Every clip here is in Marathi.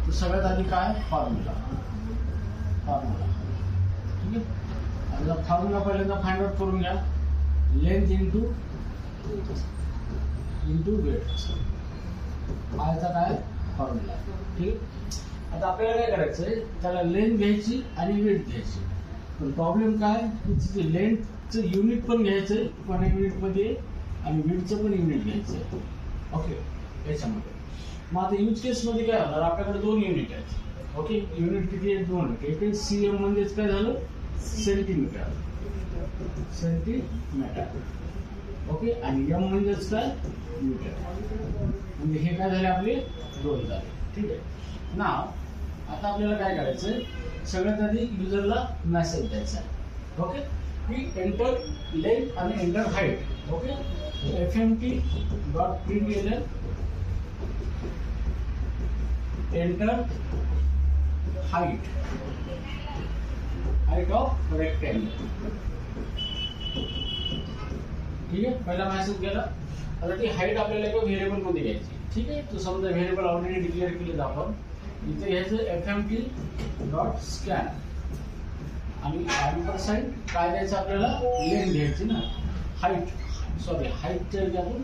तर सगळ्यात आधी काय फॉर्म्युला, ठीक आहे. आता फॉर्म्युला पहिल्यांदा फाइंड आउट करून घ्या. लेंथ इंटू वेट हा याचा काय फॉर्म्युला, ठीक. आता आपल्याला काय करायचंय, त्याला लेंथ घ्यायची आणि वेट घ्यायची. पण प्रॉब्लेम काय की तिथे लेंथचं युनिट पण घ्यायचंय पण युनिटमध्ये आणि वेटचं पण युनिट घ्यायचंय. ओके, याच्यामध्ये मग आता यूज केस मध्ये काय होणार, आपल्याकडे 2 युनिट आहेत. ओके, युनिट किती आहेत, 2. एक आहे सीएम म्हणजेच काय झालं, सेंटीमीटर. ओके, आणि एम म्हणजेच काय, मीटर. म्हणजे हे काय झाले आपले 2 झाले, ठीक आहे. ना आता आपल्याला काय करायचंय, सगळ्यात आधी युजरला मेसेज द्यायचा आहे. ओके, की एंटर लेंथ आणि enter height. Okay, fmt.println enter height of rectangle. ठीक आहे, पहिला मेसेज गेला. आता ती हाईट आपल्याला एका व्हेरिएबल मध्ये घ्यायची, ठीक आहे. तो समजा व्हेरिएबल ऑलरेडी डिक्लेअर केले आपण. इथे घ्यायचं fmt.scan आणि ॲम्परसँड काय द्यायचं आपल्याला, लेंथ घ्यायची ना, हाईट हाईटच्या आपण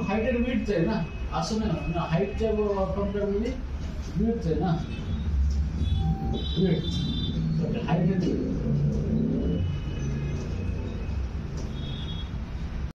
हाईट आणि विड्थ आहे ना, असं नाही ना, हाईटच्या कम्पेअरमध्ये विड्थ आहे ना, विड्थ हाईट आणि विड्थ.